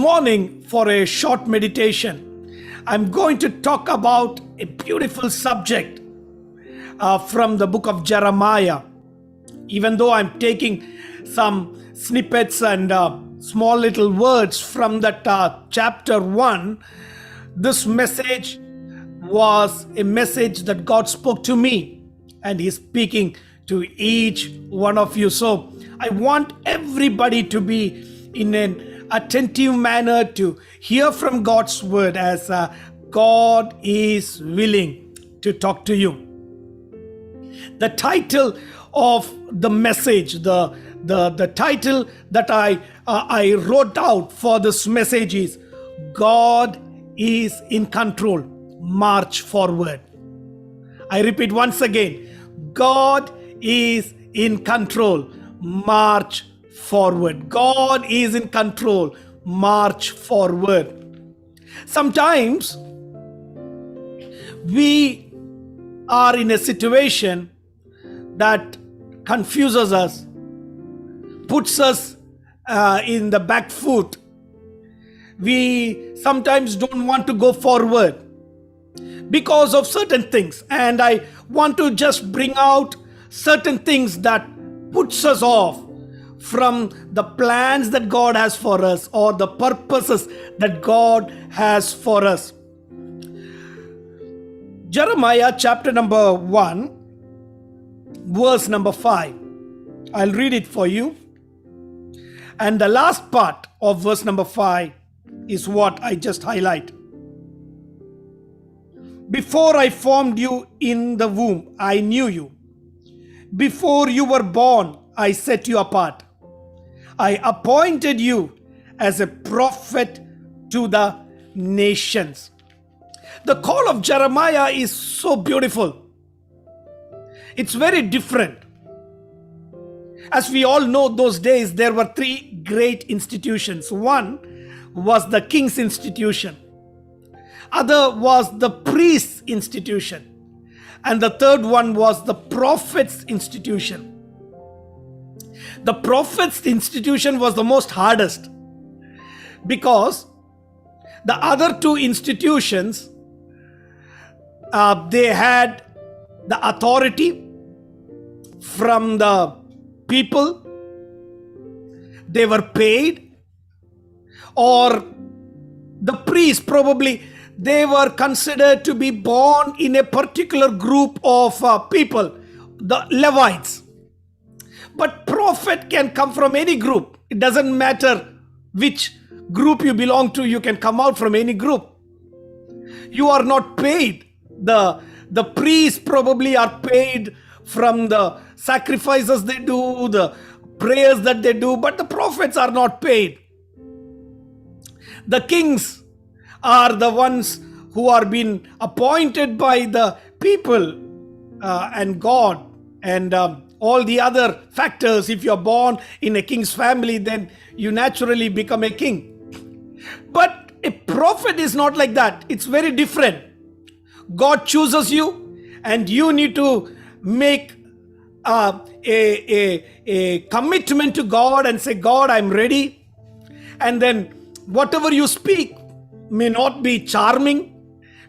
morning, for a short meditation, I'm going to talk about a beautiful subject from the book of Jeremiah. Even though I'm taking some snippets and small little words from that chapter 1, this message was a message that God spoke to me, and He's speaking to each one of you. So I want everybody to be in an attentive manner to hear from God's word, as God is willing to talk to you. The title of the message, the title that I wrote out for this message is God is in control. March forward. I repeat once again, God is in control. March forward. God is in control. March forward. Sometimes we are in a situation that confuses us, puts us in the back foot. We sometimes don't want to go forward because of certain things, and I want to just bring out certain things that puts us off from the plans that God has for us, or the purposes that God has for us. Jeremiah chapter number 1, verse number 5. I'll read it for you. And the last part of verse number 5 is what I just highlight. Before I formed you in the womb, I knew you. Before you were born, I set you apart. I appointed you as a prophet to the nations. The call of Jeremiah is so beautiful. It's very different. As we all know, those days there were three great institutions. One was the king's institution. Other was the priest's institution. And the third one was the prophet's institution. The prophet's institution was the most hardest, because the other two institutions, they had the authority from the people, they were paid, or the priest, probably they were considered to be born in a particular group of people, the Levites. But prophet can come from any group. It doesn't matter which group you belong to, you can come out from any group. You are not paid. The priests probably are paid from the sacrifices they do, the prayers that they do, but the prophets are not paid. The kings are the ones who are being appointed by the people and God and all the other factors. If you're born in a king's family, then you naturally become a king. But a prophet is not like that. It's very different. God chooses you, and you need to make a commitment to God and say, God, I'm ready. And then whatever you speak may not be charming,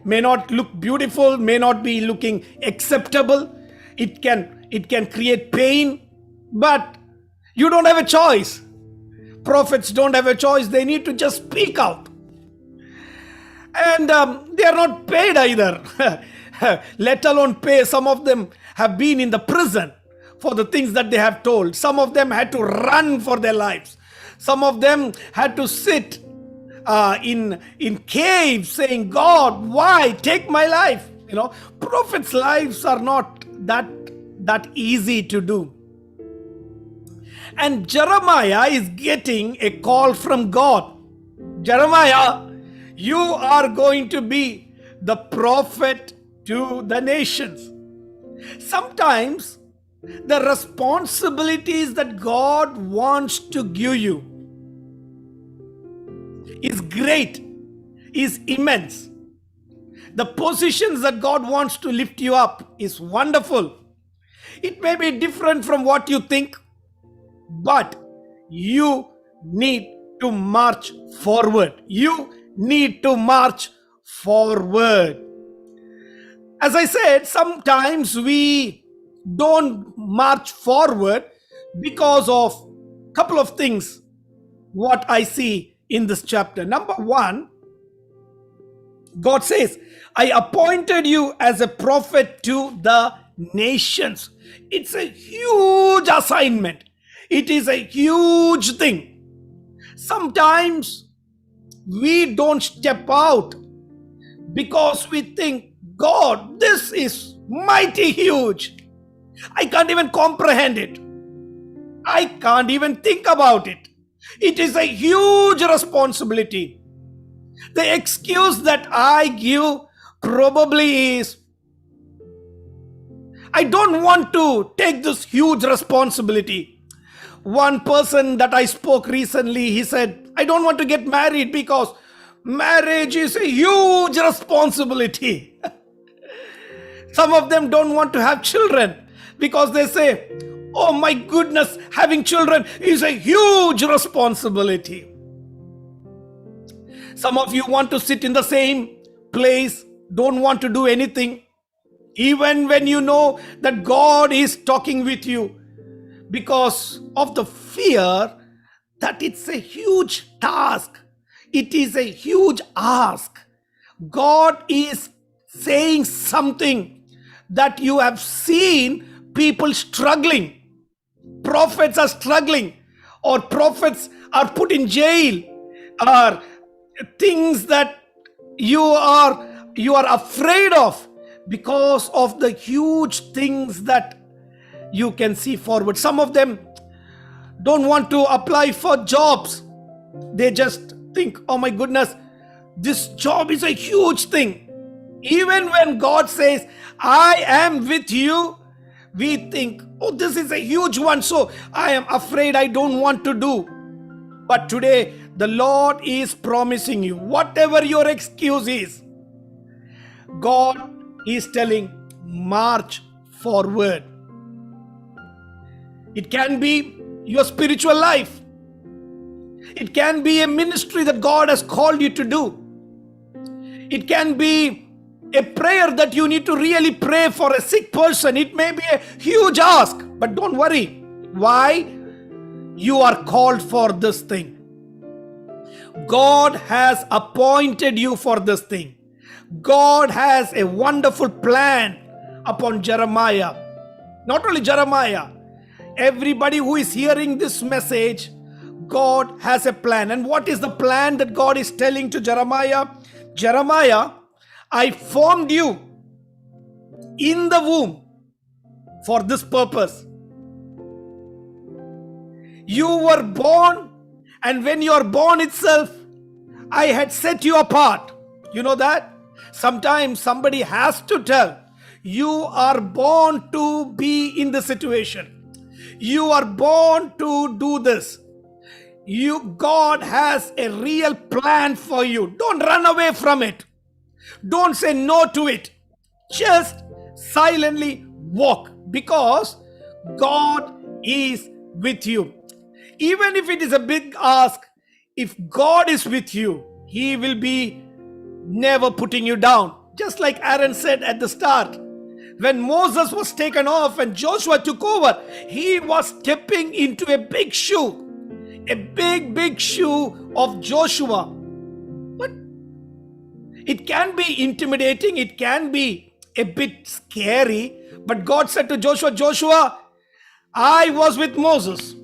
may not look beautiful, may not be looking acceptable. It can create pain, but you don't have a choice. Prophets don't have a choice. They need to just speak out. And they are not paid either, let alone pay. Some of them have been in the prison for the things that they have told. Some of them had to run for their lives. Some of them had to sit in caves saying, God, why take my life? Prophets' lives are not that easy to do. And Jeremiah is getting a call from God. Jeremiah, you are going to be the prophet to the nations. Sometimes the responsibilities that God wants to give you is great, is immense. The positions that God wants to lift you up is wonderful. It may be different from what you think, but you need to march forward. You need to march forward. As I said, sometimes we don't march forward because of a couple of things what I see in this chapter. Number one, God says, I appointed you as a prophet to the nations. It's a huge assignment. It is a huge thing. Sometimes we don't step out because we think, God, this is mighty huge. I can't even comprehend it. I can't even think about it. It is a huge responsibility. The excuse that I give probably is, I don't want to take this huge responsibility. One person that I spoke recently, he said, I don't want to get married because marriage is a huge responsibility. Some of them don't want to have children because they say, oh my goodness, having children is a huge responsibility. Some of you want to sit in the same place, don't want to do anything, even when you know that God is talking with you, because of the fear that it's a huge task. It is a huge ask. God is saying something that you have seen people struggling. Prophets are struggling, or prophets are put in jail, or things that you are afraid of because of the huge things that you can see forward. Some of them don't want to apply for jobs. They just think, oh my goodness, this job is a huge thing. Even when God says, I am with you, we think, oh, this is a huge one, so I am afraid, I don't want to do. But today, the Lord is promising you, whatever your excuse is, God is telling, march forward. It can be your spiritual life. It can be a ministry that God has called you to do. It can be a prayer that you need to really pray for a sick person. It may be a huge ask, but don't worry. Why? You are called for this thing. God has appointed you for this thing. God has a wonderful plan upon Jeremiah. Not only Jeremiah, everybody who is hearing this message, God has a plan. And what is the plan that God is telling to Jeremiah? Jeremiah, I formed you in the womb for this purpose. You were born, and when you are born itself, I had set you apart. You know that? Sometimes somebody has to tell, you are born to be in the situation. You are born to do this. God has a real plan for you. Don't run away from it. Don't say no to it. Just silently walk, because God is with you. Even if it is a big ask, if God is with you, He will be never putting you down. Just like Aaron said at the start, when Moses was taken off and Joshua took over, he was stepping into a big shoe. A big shoe of Joshua. But it can be intimidating, it can be a bit scary. But God said to Joshua, Joshua, I was with Moses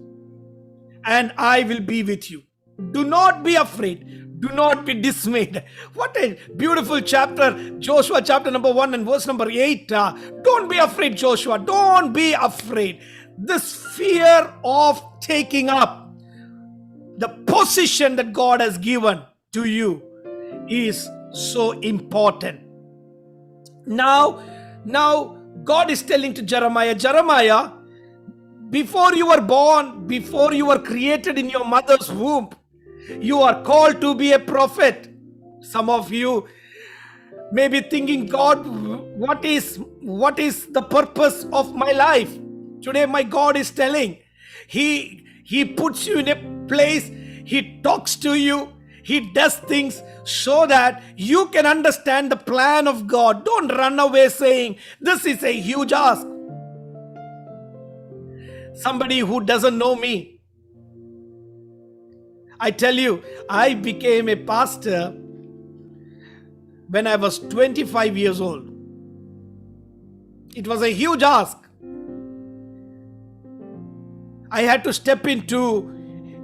and I will be with you. Do not be afraid. Do not be dismayed. What a beautiful chapter. Joshua chapter number 1 and verse number 8. Don't be afraid, Joshua. Don't be afraid. This fear of taking up the position that God has given to you is so important. Now God is telling to Jeremiah, Jeremiah, before you were born, before you were created in your mother's womb, you are called to be a prophet. Some of you may be thinking, God, what is the purpose of my life? Today my God is telling, He puts you in a place. He talks to you. He does things so that you can understand the plan of God. Don't run away saying, this is a huge ask. Somebody who doesn't know me, I tell you, I became a pastor when I was 25 years old. It was a huge ask. I had to step into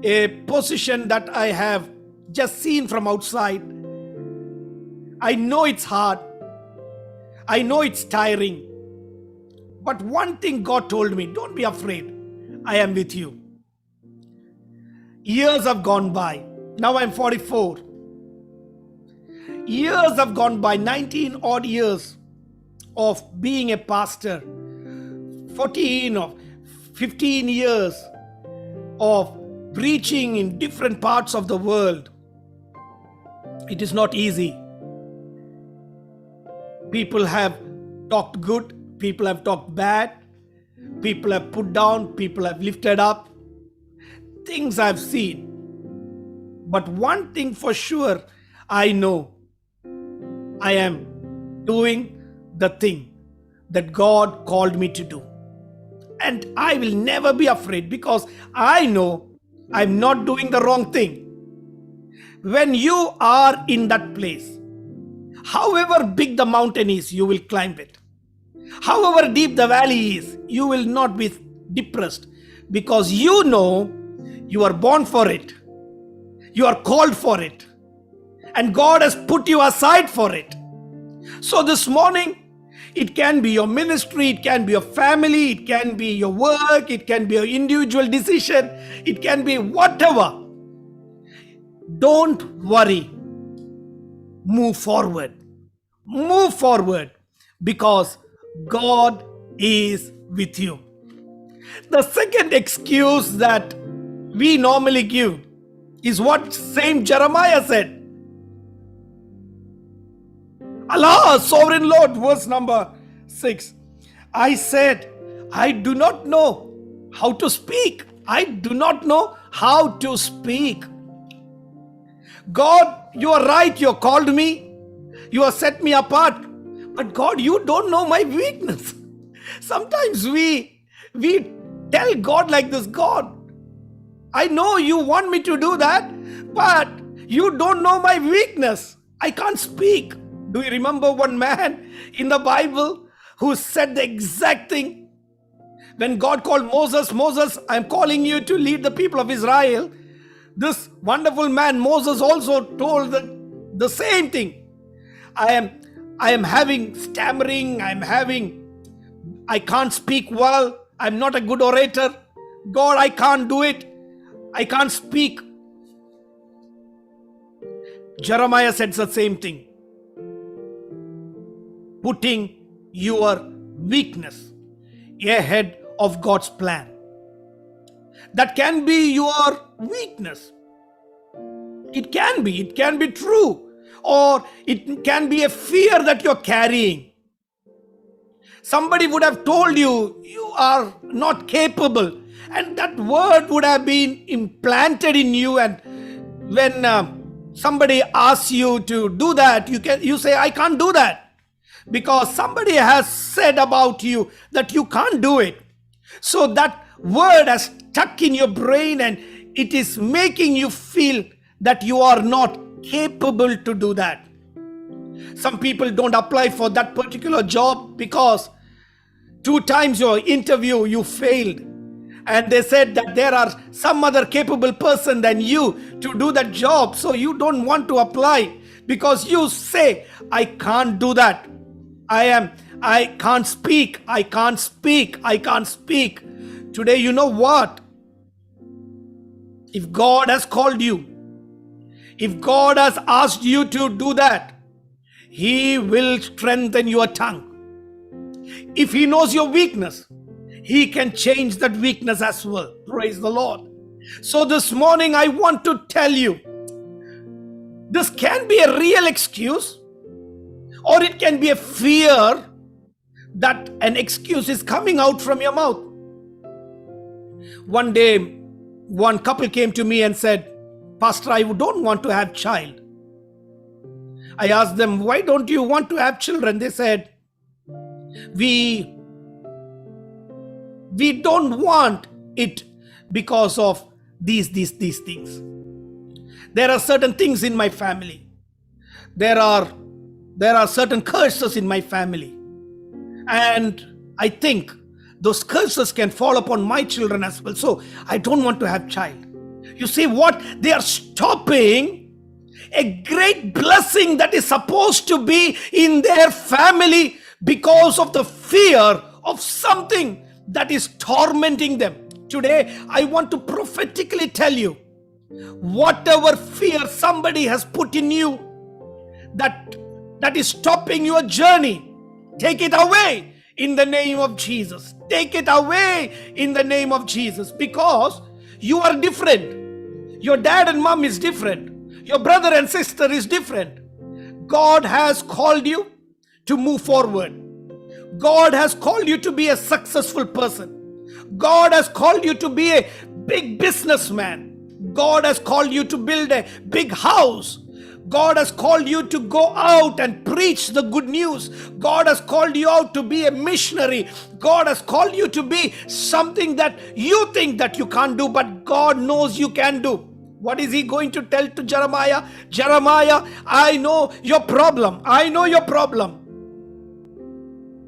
a position that I have just seen from outside. I know it's hard. I know it's tiring. But one thing God told me, don't be afraid. I am with you. Years have gone by. Now I'm 44. Years have gone by, 19 odd years of being a pastor. 14 or 15 years of preaching in different parts of the world. It is not easy. People have talked good, people have talked bad, people have put down, people have lifted up. Things I've seen. But one thing for sure, I know I am doing the thing that God called me to do. And I will never be afraid because I know I'm not doing the wrong thing. When you are in that place, however big the mountain is, you will climb it. However deep the valley is, you will not be depressed because you know you are born for it. You are called for it. And God has put you aside for it. So this morning, it can be your ministry, it can be your family, it can be your work, it can be your individual decision, it can be whatever. Don't worry. Move forward. Move forward because God is with you. The second excuse that we normally give is what same Jeremiah said. Allah, sovereign Lord, verse number 6. I said, I do not know how to speak. I do not know how to speak. God, you are right. You called me. You have set me apart. But God, you don't know my weakness. Sometimes we tell God like this, God, I know you want me to do that, but you don't know my weakness. I can't speak. Do you remember one man in the Bible who said the exact thing? When God called Moses, Moses, I'm calling you to lead the people of Israel. This wonderful man, Moses, also told the same thing. I am having stammering. I can't speak well. I'm not a good orator. God, I can't do it. I can't speak. Jeremiah said the same thing. Putting your weakness ahead of God's plan. That can be your weakness. It can be true, or it can be a fear that you're carrying. Somebody would have told you, you are not capable, and that word would have been implanted in you, and when somebody asks you to do that, you say, I can't do that. Because somebody has said about you that you can't do it. So that word has stuck in your brain and it is making you feel that you are not capable to do that. Some people don't apply for that particular job because 2 times your interview you failed. And they said that there are some other capable person than you to do that job. So you don't want to apply because you say, I can't do that. I can't speak. Today, you know what? If God has called you, if God has asked you to do that, He will strengthen your tongue. If He knows your weakness, He can change that weakness as well. Praise the Lord. So this morning, I want to tell you, this can be a real excuse, or it can be a fear that an excuse is coming out from your mouth. One day, one couple came to me and said, Pastor, I don't want to have child. I asked them, why don't you want to have children? They said, we don't want it because of these things. There are certain things in my family. There are certain curses in my family. And I think those curses can fall upon my children as well. So I don't want to have child. You see what? They are stopping a great blessing that is supposed to be in their family because of the fear of something that is tormenting them. Today, I want to prophetically tell you, whatever fear somebody has put in you that is stopping your journey, take it away in the name of Jesus. Take it away in the name of Jesus, because you are different. Your dad and mom is different. Your brother and sister is different. God has called you to move forward. God has called you to be a successful person. God has called you to be a big businessman. God has called you to build a big house. God has called you to go out and preach the good news. God has called you out to be a missionary. God has called you to be something that you think that you can't do, but God knows you can do. What is he going to tell to Jeremiah? Jeremiah, I know your problem. I know your problem.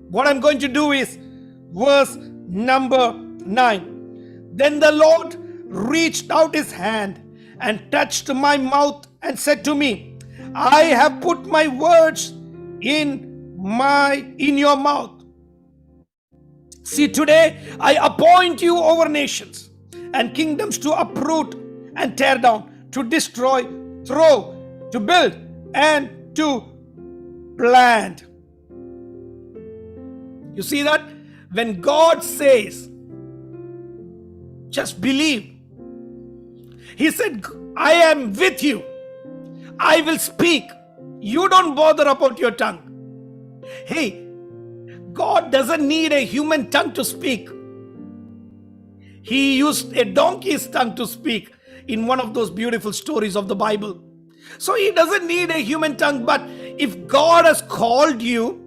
What I'm going to do is verse number 9. Then the Lord reached out his hand and touched my mouth and said to me, I have put my words in your mouth. See, today I appoint you over nations and kingdoms to uproot and tear down, to destroy, throw, to build, and to plant. You see that? When God says, just believe. He said, I am with you. I will speak. You don't bother about your tongue. Hey, God doesn't need a human tongue to speak. He used a donkey's tongue to speak in one of those beautiful stories of the Bible. So he doesn't need a human tongue. But if God has called you,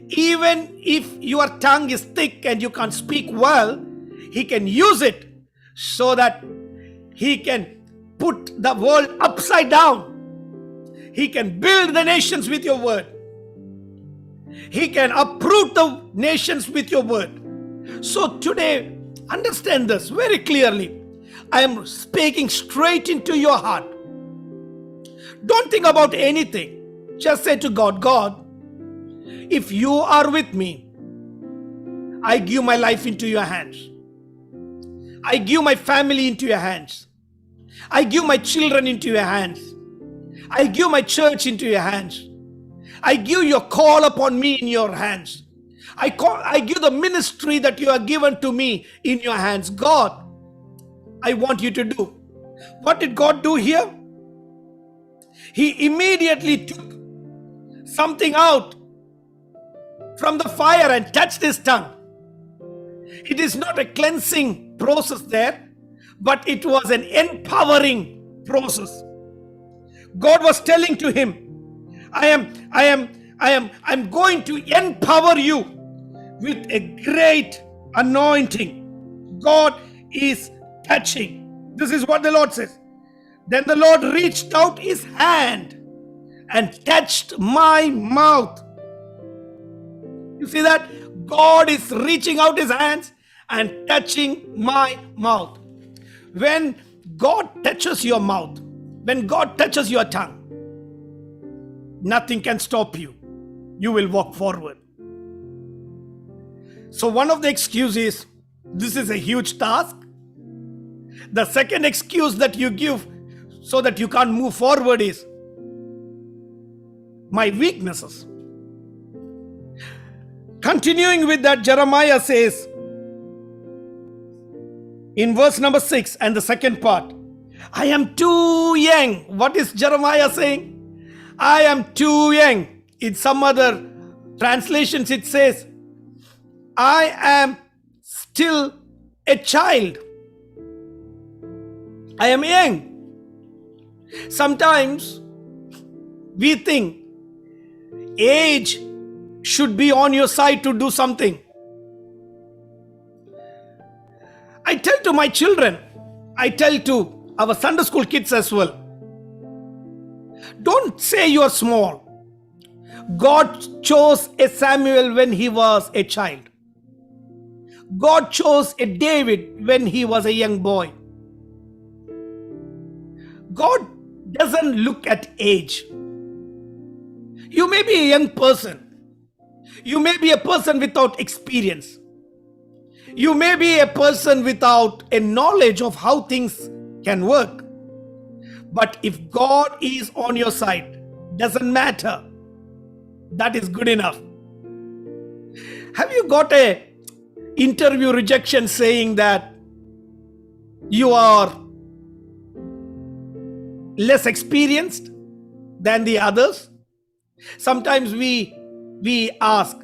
even if your tongue is thick and you can't speak well, he can use it so that he can put the world upside down. He can build the nations with your word. He can uproot the nations with your word. So today, understand this very clearly. I am speaking straight into your heart. Don't think about anything. Just say to God, God, if you are with me, I give my life into your hands. I give my family into your hands. I give my children into your hands. I give my church into your hands. I give your call upon me in your hands. I give the ministry that you have given to me in your hands. God, I want you to do. What did God do here? He immediately took something out from the fire and touched his tongue. It is not a cleansing process there, but it was an empowering process. God was telling to him, I'm going to empower you with a great anointing. God is touching. This is what the Lord says. Then the Lord reached out his hand and touched my mouth. You see that? God is reaching out his hands and touching my mouth. When God touches your mouth, when God touches your tongue, nothing can stop you. You will walk forward. So one of the excuses, this is a huge task. The second excuse that you give so that you can't move forward is my weaknesses. Continuing with that, Jeremiah says in verse number 6 and the second part, I am too young. What is Jeremiah saying? I am too young. In some other translations it says, I am still a child. I am young. Sometimes we think age should be on your side to do something. I tell to my children, I tell to our Sunday school kids as well, don't say you are small. God chose a Samuel when he was a child. God chose a David when he was a young boy. God doesn't look at age. You may be a young person. You may be a person without experience. You may be a person without a knowledge of how things can work. But if God is on your side, doesn't matter. That is good enough. Have you got a interview rejection saying that you are less experienced than the others? Sometimes we ask,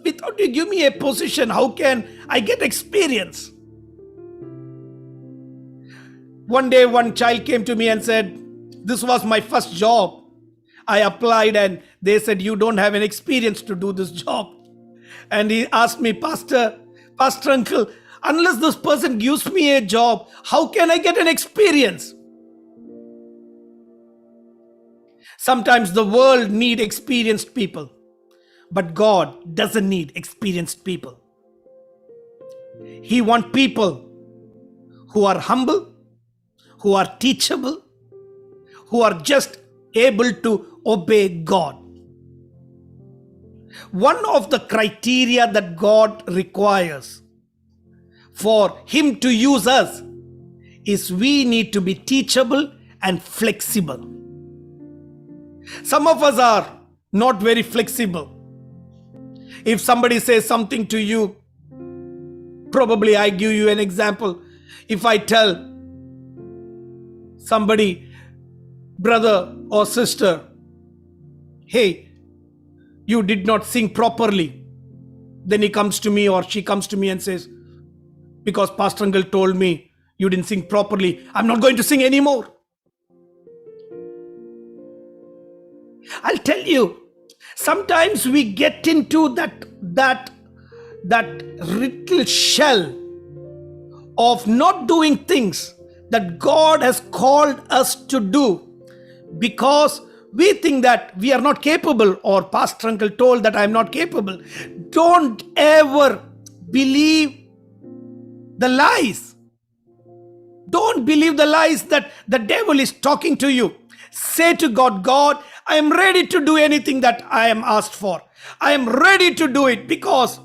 without you give me a position, how can I get experience? One day, one child came to me and said, this was my first job. I applied and they said, you don't have an experience to do this job. And he asked me, Pastor Uncle, unless this person gives me a job, how can I get an experience? Sometimes the world needs experienced people, but God doesn't need experienced people. He wants people who are humble, who are teachable, who are just able to obey God. One of the criteria that God requires for Him to use us is we need to be teachable and flexible. Some of us are not very flexible. If somebody says something to you, probably I give you an example. If I tell somebody, brother or sister, hey, you did not sing properly. Then he comes to me or she comes to me and says, because Pastor Uncle told me you didn't sing properly, I'm not going to sing anymore. I'll tell you, sometimes we get into that little shell of not doing things that God has called us to do because we think that we are not capable, or Pastor Uncle told that I'm not capable. Don't ever believe the lies. Don't believe the lies that the devil is talking to you. Say to God, God, I am ready to do anything that I am asked for. I am ready to do it because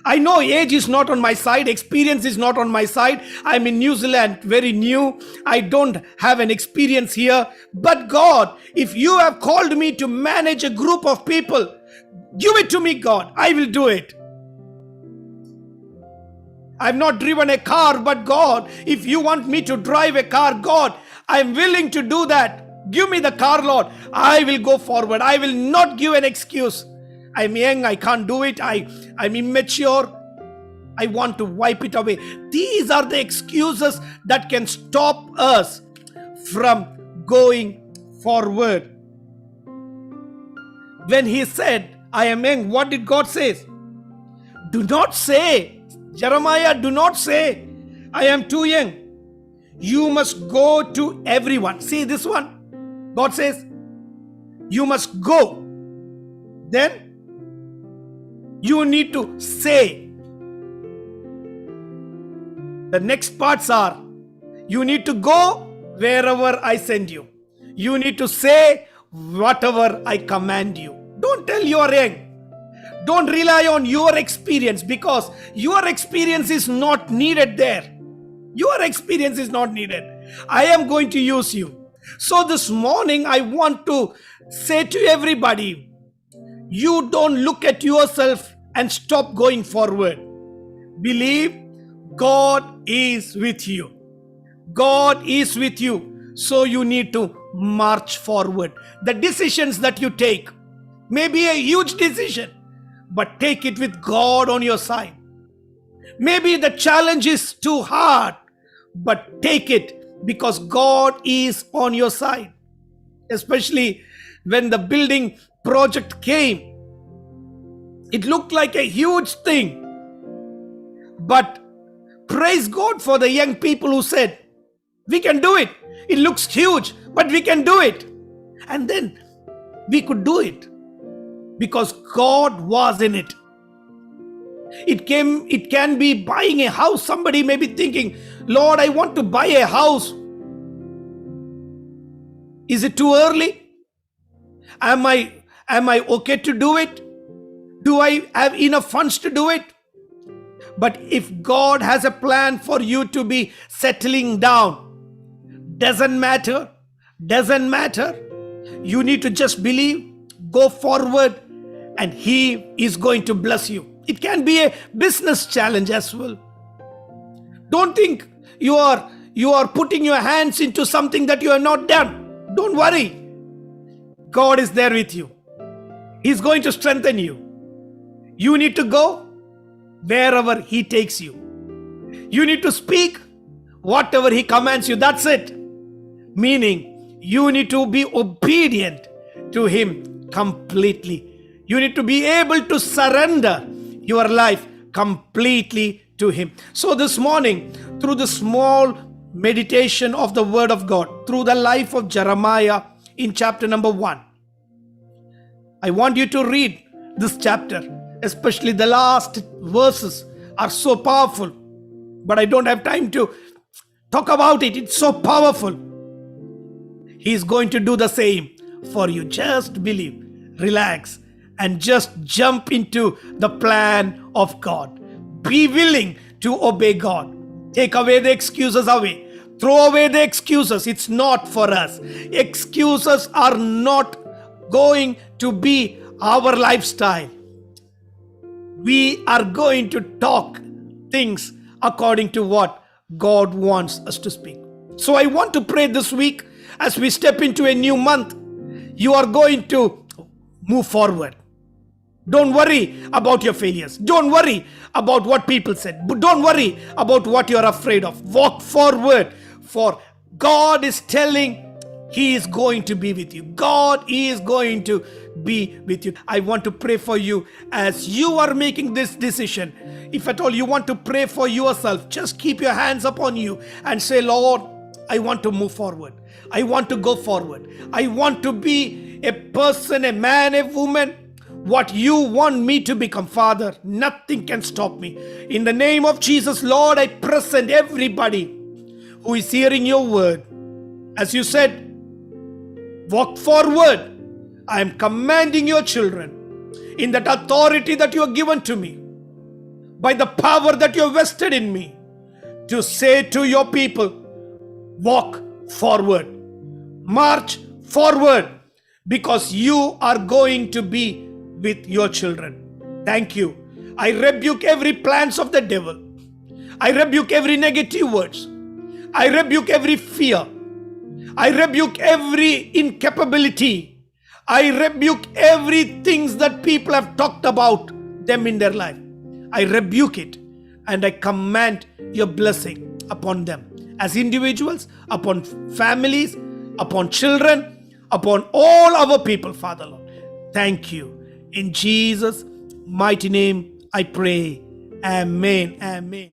I know age is not on my side. Experience is not on my side. I'm in New Zealand, very new. I don't have an experience here. But God, if you have called me to manage a group of people, give it to me, God. I will do it. I've not driven a car, but God, if you want me to drive a car, God, I'm willing to do that. Give me the car, Lord. I will go forward. I will not give an excuse. I'm young, I can't do it. I'm immature. I want to wipe it away. These are the excuses that can stop us from going forward. When he said, I am young, what did God say? Do not say, Jeremiah, do not say, I am too young. You must go to everyone. See this one? God says, you must go. Then you need to say. The next parts are, you need to go wherever I send you. You need to say whatever I command you. Don't tell you are young. Don't rely on your experience because your experience is not needed there. Your experience is not needed. I am going to use you. So this morning I want to say to everybody, you don't look at yourself and stop going forward. Believe God is with you. God is with you. So you need to march forward. The decisions that you take may be a huge decision, but take it with God on your side. Maybe the challenge is too hard, but take it because God is on your side. Especially when the building project came, it looked like a huge thing. But praise God for the young people who said, we can do it. It looks huge, but we can do it. And then we could do it because God was in it. It can be buying a house. Somebody may be thinking, Lord, I want to buy a house. Is it too early? Am I okay to do it? Do I have enough funds to do it? But if God has a plan for you to be settling down, doesn't matter. You need to just believe, go forward, and He is going to bless you. It can be a business challenge as well. Don't think you are putting your hands into something that you have not done. Don't worry. God is there with you. He's going to strengthen you. You need to go wherever He takes you. You need to speak whatever He commands you. That's it. Meaning, you need to be obedient to Him completely. You need to be able to surrender your life completely to Him. So this morning, through the small meditation of the Word of God, through the life of Jeremiah in chapter number 1, I want you to read this chapter, especially the last verses are so powerful. But I don't have time to talk about it. It's so powerful. He's going to do the same for you. Just believe, relax, and just jump into the plan of God. Be willing to obey God. Take away the excuses away. Throw away the excuses. It's not for us. Excuses are not going to be our lifestyle. We are going to talk things according to what God wants us to speak. So I want to pray this week as we step into a new month. You are going to move forward. Don't worry about your failures. Don't worry about what people said. But don't worry about what you're afraid of. Walk forward, for God is telling He is going to be with you. God is going to be with you. I want to pray for you as you are making this decision. If at all you want to pray for yourself, just keep your hands upon you and say, Lord, I want to move forward. I want to go forward. I want to be a person, a man, a woman, what you want me to become. Father, nothing can stop me. In the name of Jesus, Lord, I present everybody who is hearing your word. As you said, walk forward. I am commanding your children in that authority that you have given to me, by the power that you have vested in me, to say to your people, walk forward, march forward, because you are going to be with your children. Thank you. I rebuke every plans of the devil. I rebuke every negative words. I rebuke every fear. I rebuke every incapability. I rebuke everything that people have talked about them in their life. I rebuke it and I command your blessing upon them as individuals, upon families, upon children, upon all our people, Father Lord. Thank you. In Jesus' mighty name I pray. Amen. Amen.